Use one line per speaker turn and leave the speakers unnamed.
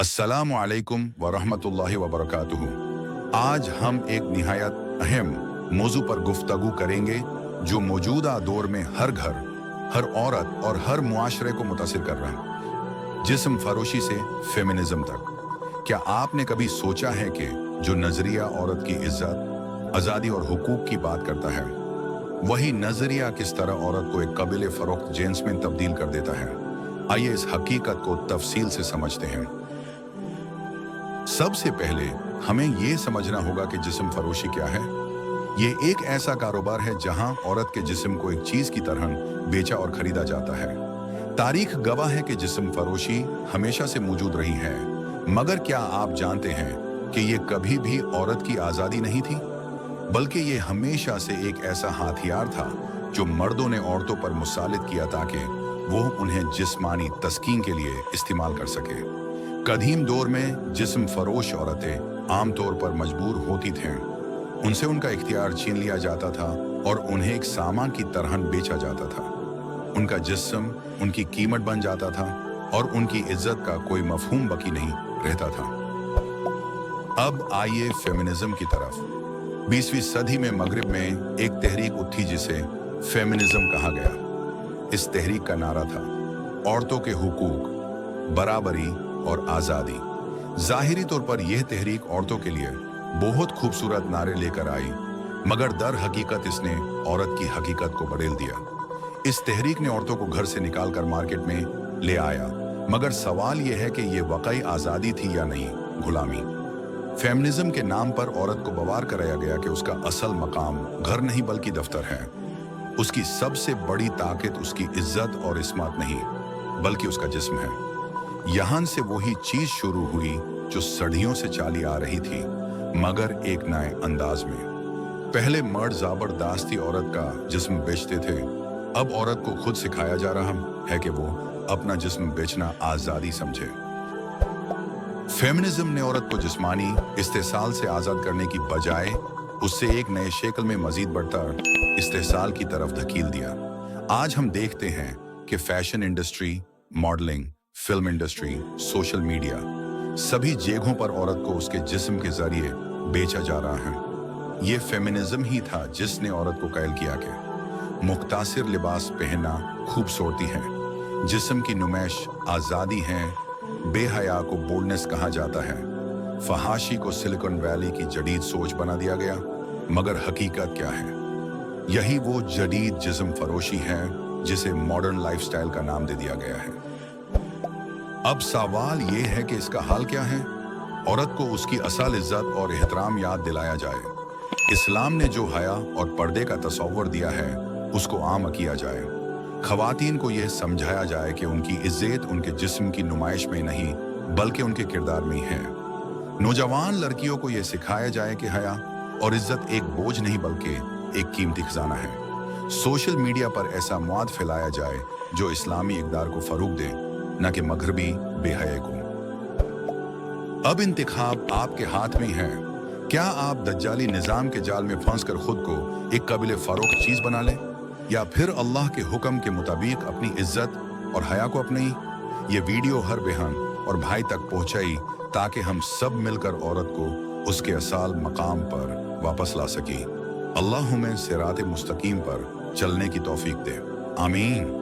अस्सलामु अलैकुम व रहमतुल्लाहि व बरकातुहू। आज हम एक निहायत अहम मौजू पर गुफ्तगू करेंगे जो मौजूदा दौर में हर घर, हर औरत और हर मुआशरे को मुतासिर कर रहा है, जिस्म फरोशी से फेमिनिज्म तक। क्या आपने कभी सोचा है कि जो नजरिया औरत की इज्जत, आज़ादी और हुकूक की बात करता है, वही नजरिया किस तरह औरत को एक कबीले फरोख्त जेंस में तब्दील कर देता है? आइए इस हकीकत को तफसील से समझते हैं। सबसे पहले हमें यह समझना होगा कि जिस्म फरोशी क्या है। ये एक ऐसा कारोबार है जहां औरत के जिस्म को एक चीज की तरह बेचा और खरीदा जाता है। तारीख गवाह है कि जिस्म फरोशी हमेशा से मौजूद रही है, मगर क्या आप जानते हैं कि ये कभी भी औरत की आज़ादी नहीं थी, बल्कि ये हमेशा से एक ऐसा हथियार था जो मर्दों ने औरतों पर मुसालित किया ताकि वो उन्हें जिस्मानी तस्कीन के लिए इस्तेमाल कर सके। कदीम दौर में जिस्म फरोश औरतें आमतौर पर मजबूर होती थीं, उनसे उनका इख्तियार छीन लिया जाता था और उन्हें एक सामान की तरह बेचा जाता था। उनका जिस्म उनकी कीमत बन जाता था और उनकी इज्जत का कोई मफहूम बाकी नहीं रहता था। अब आइए फेमिनिज्म की तरफ। 20वीं सदी में मगरिब में एक तहरीक उठी जिसे फेमिनिज्म कहा गया। इस तहरीक का नारा था औरतों के हुकूक, बराबरी और आज़ादी। जाहिरी तौर पर यह तहरीक औरतों के लिए बहुत खूबसूरत नारे लेकर आई, मगर दर हकीकत इसने औरत की हकीकत को बदल दिया। इस तहरीक ने औरतों को घर से निकालकर मार्केट में ले आया, मगर सवाल यह है कि यह वाकई आज़ादी थी या नहीं गुलामी। फेमिनिज्म के नाम पर औरत को बवार कराया गया कि उसका असल मकाम घर नहीं बल्कि दफ्तर है। उसकी सबसे बड़ी ताकत उसकी इज्जत और इस्मत नहीं, बल्कि उसका जिस्म है। यहां से वही चीज शुरू हुई जो सदियों से चली आ रही थी, मगर एक नए अंदाज में। पहले मर्द जबरदस्ती औरत का जिस्म बेचते थे, अब औरत को खुद सिखाया जा रहा है कि वो अपना जिस्म बेचना आज़ादी समझे। फेमिनिज्म ने औरत को जिस्मानी इस्तेसाल से आज़ाद करने की बजाय उससे एक नए शक्ल में मजीद बढ़ता इस्तेसाल की तरफ धकेल दिया। आज हम देखते हैं कि fashion industry, modelling, film industry, social media, सभी जगहों पर औरत को उसके जिस्म के जरिए बेचा जा रहा है। ये फेमिनिज्म ही था जिसने औरत को कायल किया कि मुख्तासिर लिबास पहनना खूबसूरती है, जिस्म की नुमाइश आज़ादी है, बेहया को बोल्डनेस कहा जाता है, फहाशी को सिलिकॉन वैली की जदीद सोच बना दिया गया। मगर हकीकत क्या है? यही वो जदीद जिस्म फरोशी है जिसे मॉडर्न लाइफस्टाइल का नाम दे दिया गया है। अब सवाल ये है कि इसका हाल क्या है? औरत को उसकी असल इज्जत और एहतराम याद दिलाया जाए। इस्लाम ने जो हया और पर्दे का तस्वर दिया है उसको आम किया जाए। खवातीन को यह समझाया जाए कि उनकी इज्जत उनके जिस्म की नुमाइश में नहीं बल्कि उनके किरदार में है। नौजवान लड़कियों को यह सिखाया जाए कि हया और इज्जत एक बोझ नहीं बल्कि एक कीमती खजाना है। सोशल मीडिया पर ऐसा मवाद फैलाया जाए जो इस्लामी इक़दार को फरोग दे, न कि मगरबी बेहया को। अब इंतखाब आपके हाथ में है। क्या आप दज्जाली निज़ाम के जाल में फंसकर खुद को एक काबिल फरोख्त चीज बना लें, या फिर अल्लाह के हुक्म के मुताबिक अपनी इज्जत और हया को अपनाई? ये वीडियो हर बहन और भाई तक पहुंचाई ताकि हम सब मिलकर औरत को उसके असल मकाम पर वापस ला सकें। अल्लाह हमें सिरात मुस्तकीम पर चलने की तौफीक दे। आमीन।